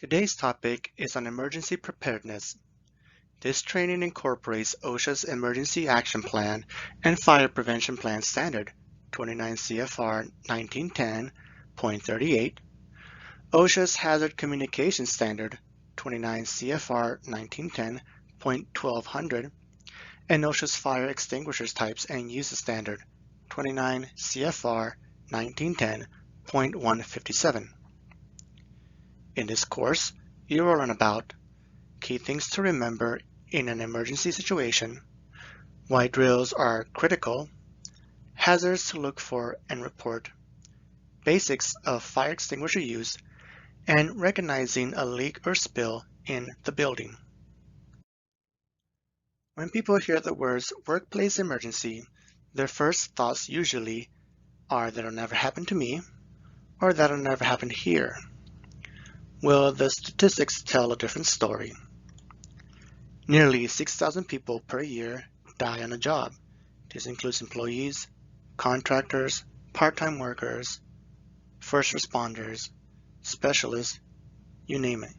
Today's topic is on emergency preparedness. This training incorporates OSHA's Emergency Action Plan and Fire Prevention Plan Standard 29 CFR 1910.38, OSHA's Hazard Communication Standard 29 CFR 1910.1200, and OSHA's Fire Extinguishers Types and Uses Standard 29 CFR 1910.157. In this course, you will learn about key things to remember in an emergency situation, why drills are critical, hazards to look for and report, basics of fire extinguisher use, and recognizing a leak or spill in the building. When people hear the words workplace emergency, their first thoughts usually are that'll never happen to me or that'll never happen here. Well, the statistics tell a different story. Nearly 6,000 people per year die on a job. This includes employees, contractors, part-time workers, first responders, specialists, you name it.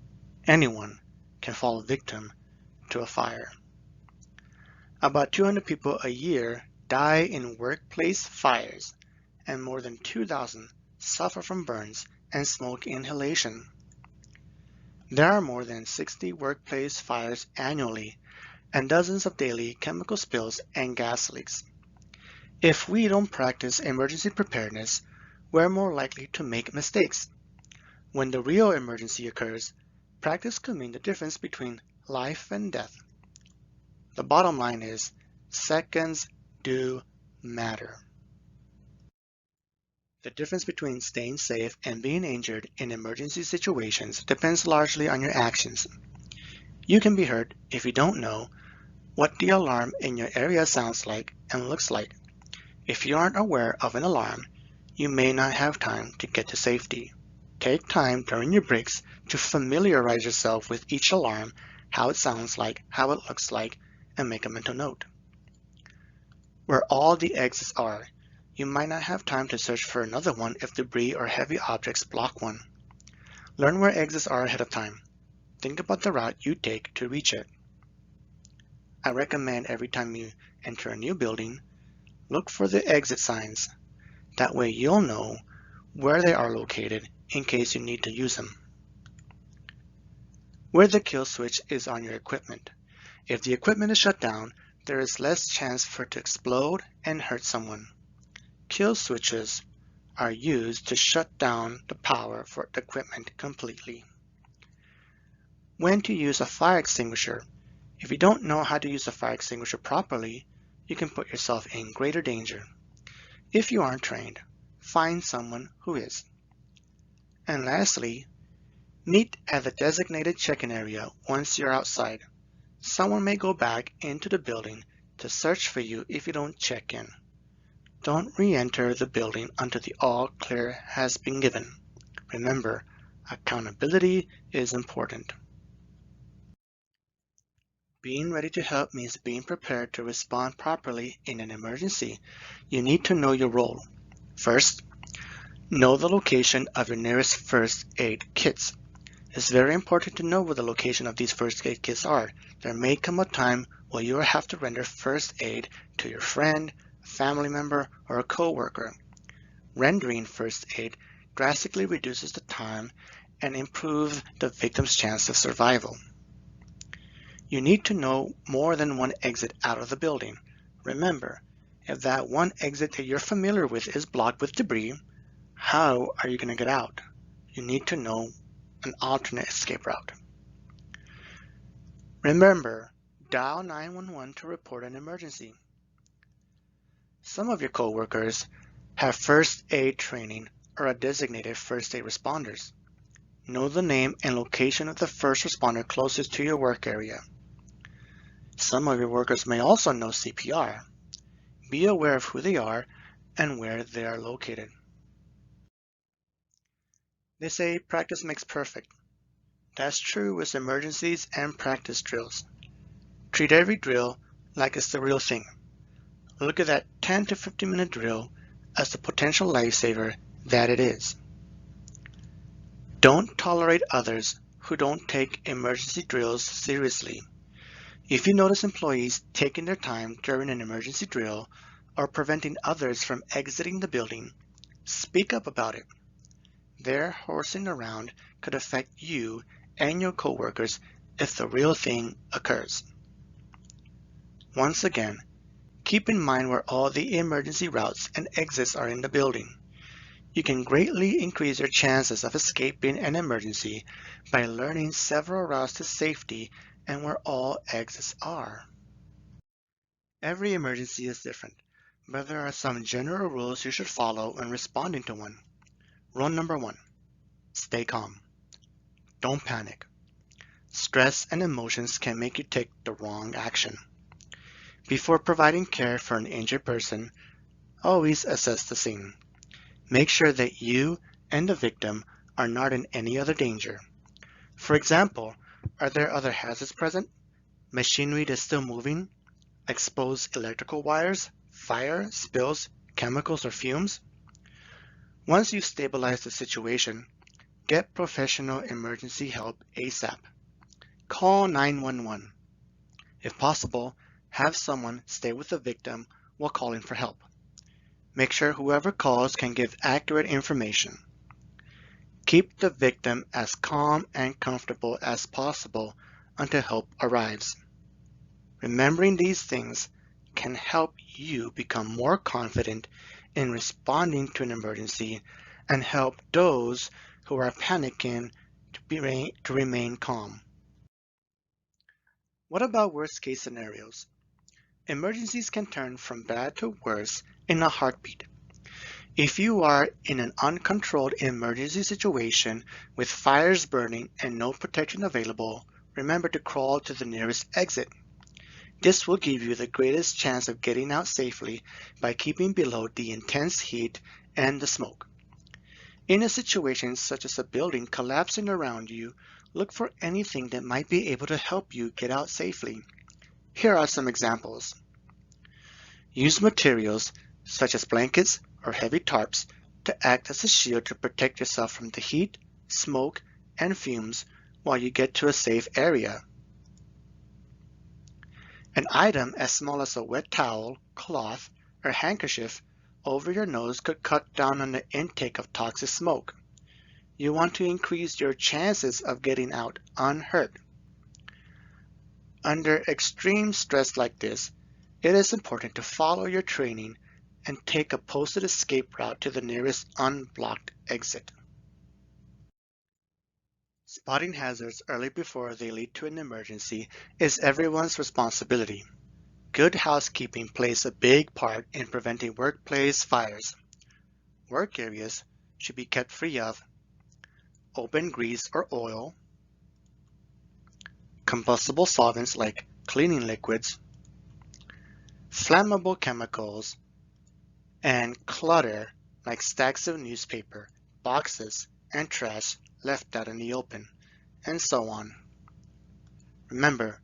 Anyone can fall victim to a fire. About 200 people a year die in workplace fires, and more than 2,000 suffer from burns and smoke inhalation. There are more than 60 workplace fires annually and dozens of daily chemical spills and gas leaks. If we don't practice emergency preparedness, we're more likely to make mistakes. When the real emergency occurs, practice could mean the difference between life and death. The bottom line is, seconds do matter. The difference between staying safe and being injured in emergency situations depends largely on your actions. You can be hurt if you don't know what the alarm in your area sounds like and looks like. If you aren't aware of an alarm, you may not have time to get to safety. Take time during your breaks to familiarize yourself with each alarm, how it sounds like, how it looks like, and make a mental note. Where all the exits are, you might not have time to search for another one if debris or heavy objects block one. Learn where exits are ahead of time. Think about the route you take to reach it. I recommend every time you enter a new building, look for the exit signs. That way you'll know where they are located in case you need to use them. Where the kill switch is on your equipment. If the equipment is shut down, there is less chance for it to explode and hurt someone. Kill switches are used to shut down the power for the equipment completely. When to use a fire extinguisher. If you don't know how to use a fire extinguisher properly, you can put yourself in greater danger. If you aren't trained, find someone who is. And lastly, meet at the designated check-in area once you're outside. Someone may go back into the building to search for you if you don't check in. Don't re-enter the building until the all clear has been given. Remember, accountability is important. Being ready to help means being prepared to respond properly in an emergency. You need to know your role. First, know the location of your nearest first aid kits. It's very important to know where the location of these first aid kits are. There may come a time where you will have to render first aid to your friend, family member, or a coworker. Rendering first aid drastically reduces the time and improves the victim's chance of survival. You need to know more than one exit out of the building. Remember, if that one exit that you're familiar with is blocked with debris, how are you going to get out? You need to know an alternate escape route. Remember, dial 911 to report an emergency. Some of your coworkers have first aid training or are designated first aid responders. Know the name and location of the first responder closest to your work area. Some of your workers may also know CPR. Be aware of who they are and where they are located. They say practice makes perfect. That's true with emergencies and practice drills. Treat every drill like it's the real thing. Look at that 10 to 15 minute drill as the potential lifesaver that it is. Don't tolerate others who don't take emergency drills seriously. If you notice employees taking their time during an emergency drill or preventing others from exiting the building, speak up about it. Their horsing around could affect you and your coworkers if the real thing occurs. Once again, keep in mind where all the emergency routes and exits are in the building. You can greatly increase your chances of escaping an emergency by learning several routes to safety and where all exits are. Every emergency is different, but there are some general rules you should follow when responding to one. Rule number 1. Stay calm. Don't panic. Stress and emotions can make you take the wrong action. Before providing care for an injured person, always assess the scene. Make sure that you and the victim are not in any other danger. For example, are there other hazards present? Machinery that's still moving? Exposed electrical wires? Fire, spills, chemicals, or fumes? Once you stabilize the situation, get professional emergency help ASAP. Call 911. If possible, have someone stay with the victim while calling for help. Make sure whoever calls can give accurate information. Keep the victim as calm and comfortable as possible until help arrives. Remembering these things can help you become more confident in responding to an emergency and help those who are panicking to remain calm. What about worst case scenarios? Emergencies can turn from bad to worse in a heartbeat. If you are in an uncontrolled emergency situation with fires burning and no protection available, remember to crawl to the nearest exit. This will give you the greatest chance of getting out safely by keeping below the intense heat and the smoke. In a situation such as a building collapsing around you, look for anything that might be able to help you get out safely. Here are some examples. Use materials such as blankets or heavy tarps to act as a shield to protect yourself from the heat, smoke, and fumes while you get to a safe area. An item as small as a wet towel, cloth, or handkerchief over your nose could cut down on the intake of toxic smoke. You want to increase your chances of getting out unhurt. Under extreme stress like this, it is important to follow your training and take a posted escape route to the nearest unblocked exit. Spotting hazards early before they lead to an emergency is everyone's responsibility. Good housekeeping plays a big part in preventing workplace fires. Work areas should be kept free of open grease or oil, combustible solvents like cleaning liquids, flammable chemicals, and clutter like stacks of newspaper, boxes, and trash left out in the open, and so on. Remember,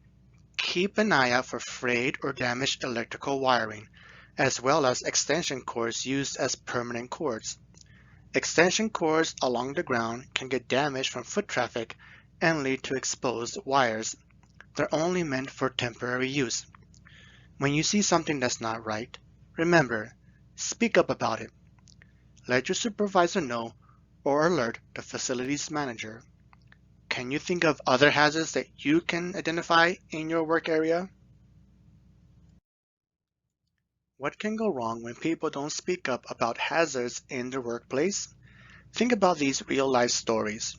keep an eye out for frayed or damaged electrical wiring, as well as extension cords used as permanent cords. Extension cords along the ground can get damaged from foot traffic and lead to exposed wires. They're only meant for temporary use. When you see something that's not right, remember, speak up about it. Let your supervisor know or alert the facilities manager. Can you think of other hazards that you can identify in your work area? What can go wrong when people don't speak up about hazards in their workplace? Think about these real-life stories.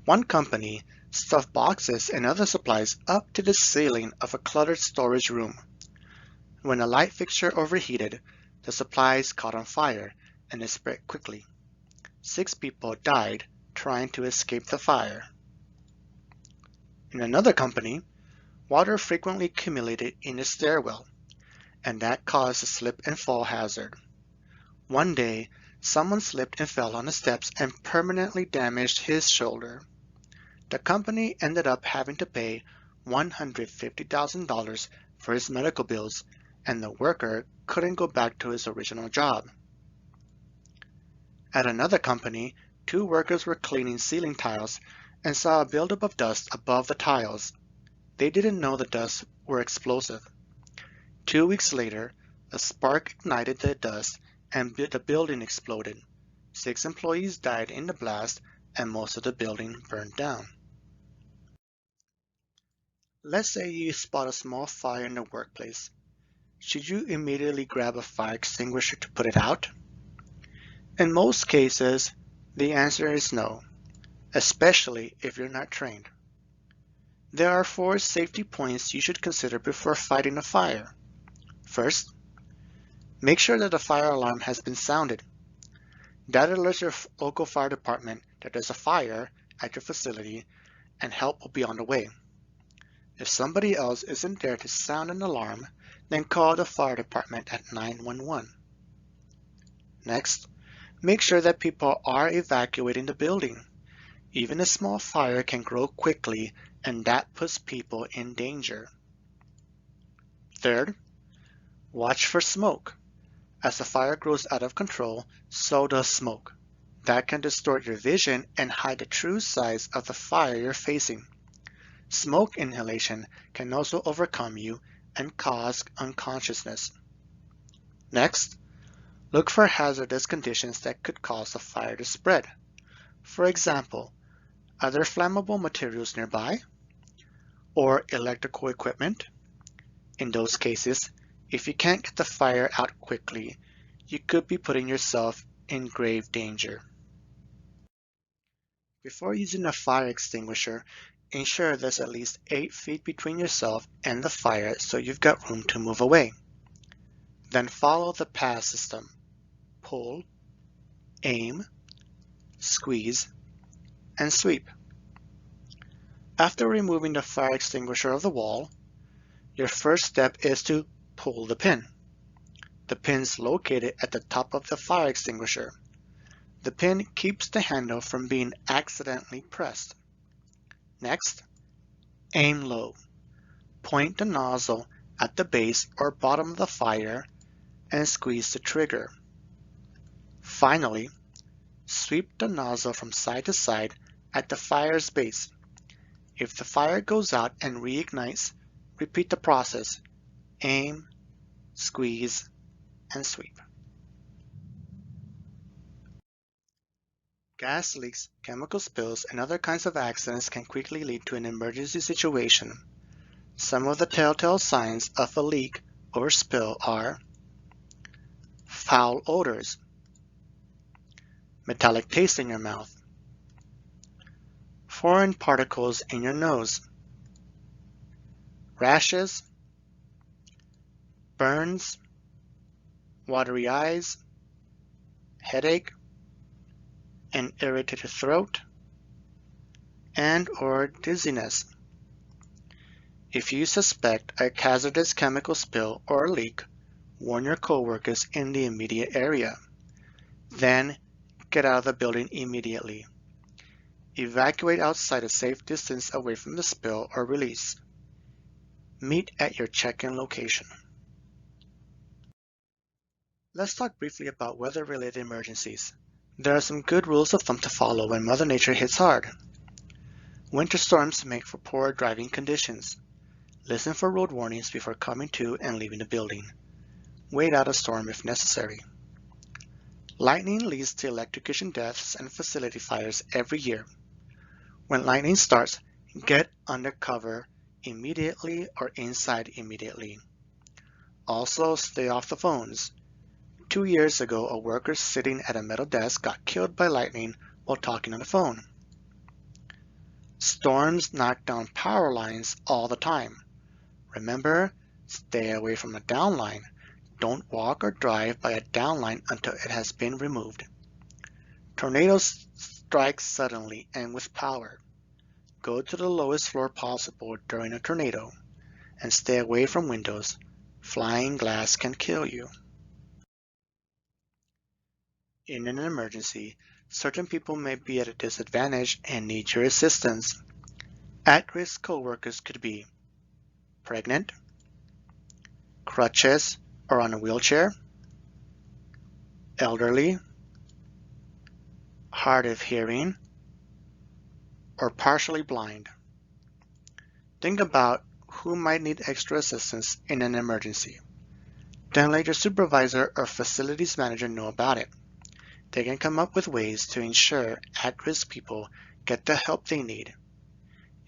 One company stuffed boxes and other supplies up to the ceiling of a cluttered storage room. When a light fixture overheated, the supplies caught on fire and it spread quickly. 6 people died trying to escape the fire. In another company, water frequently accumulated in the stairwell, and that caused a slip and fall hazard. One day, someone slipped and fell on the steps and permanently damaged his shoulder. The company ended up having to pay $150,000 for his medical bills, and the worker couldn't go back to his original job. At another company, 2 workers were cleaning ceiling tiles and saw a buildup of dust above the tiles. They didn't know the dust were explosive. 2 weeks later, a spark ignited the dust and the building exploded. 6 employees died in the blast and most of the building burned down. Let's say you spot a small fire in the workplace. Should you immediately grab a fire extinguisher to put it out? In most cases, the answer is no, especially if you're not trained. There are 4 safety points you should consider before fighting a fire. First, make sure that the fire alarm has been sounded. That alerts your local fire department that there's a fire at your facility and help will be on the way. If somebody else isn't there to sound an alarm, then call the fire department at 911. Next, make sure that people are evacuating the building. Even a small fire can grow quickly, and that puts people in danger. Third, watch for smoke. As the fire grows out of control, so does smoke. That can distort your vision and hide the true size of the fire you're facing. Smoke inhalation can also overcome you and cause unconsciousness. Next, look for hazardous conditions that could cause the fire to spread. For example, are there flammable materials nearby? Or electrical equipment? In those cases, if you can't get the fire out quickly, you could be putting yourself in grave danger. Before using a fire extinguisher, ensure there's at least 8 feet between yourself and the fire so you've got room to move away. Then follow the pass system. Pull, aim, squeeze, and sweep. After removing the fire extinguisher of the wall, your first step is to pull the pin. The pin's located at the top of the fire extinguisher. The pin keeps the handle from being accidentally pressed. Next, aim low. Point the nozzle at the base or bottom of the fire and squeeze the trigger. Finally, sweep the nozzle from side to side at the fire's base. If the fire goes out and reignites, repeat the process. Aim, squeeze, and sweep. Gas leaks, chemical spills, and other kinds of accidents can quickly lead to an emergency situation. Some of the telltale signs of a leak or spill are foul odors, metallic taste in your mouth, foreign particles in your nose, rashes, burns, watery eyes, headache, an irritated throat, and/or dizziness. If you suspect a hazardous chemical spill or leak, warn your coworkers in the immediate area. Then, get out of the building immediately. Evacuate outside a safe distance away from the spill or release. Meet at your check-in location. Let's talk briefly about weather-related emergencies. There are some good rules of thumb to follow when Mother Nature hits hard. Winter storms make for poor driving conditions. Listen for road warnings before coming to and leaving the building. Wait out a storm if necessary. Lightning leads to electrocution deaths and facility fires every year. When lightning starts, get under cover immediately or inside immediately. Also, stay off the phones. 2 years ago, a worker sitting at a metal desk got killed by lightning while talking on the phone. Storms knock down power lines all the time. Remember, stay away from a downline. Don't walk or drive by a downline until it has been removed. Tornadoes strike suddenly and with power. Go to the lowest floor possible during a tornado and stay away from windows. Flying glass can kill you. In an emergency, certain people may be at a disadvantage and need your assistance. At-risk coworkers could be pregnant, crutches or on a wheelchair, elderly, hard of hearing, or partially blind. Think about who might need extra assistance in an emergency. Then let your supervisor or facilities manager know about it. They can come up with ways to ensure at-risk people get the help they need.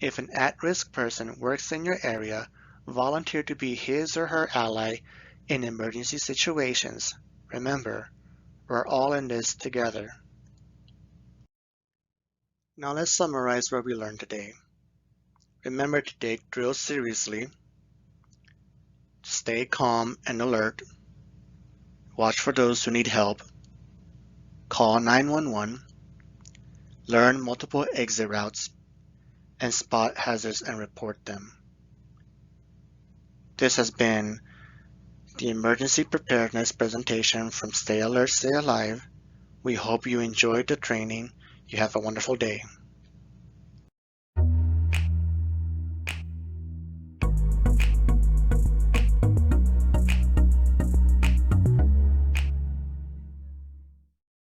If an at-risk person works in your area, volunteer to be his or her ally in emergency situations. Remember, we're all in this together. Now let's summarize what we learned today. Remember to take drills seriously, stay calm and alert, watch for those who need help, call 911, learn multiple exit routes, and spot hazards and report them. This has been the Emergency Preparedness presentation from Stay Alert, Stay Alive. We hope you enjoyed the training. You have a wonderful day.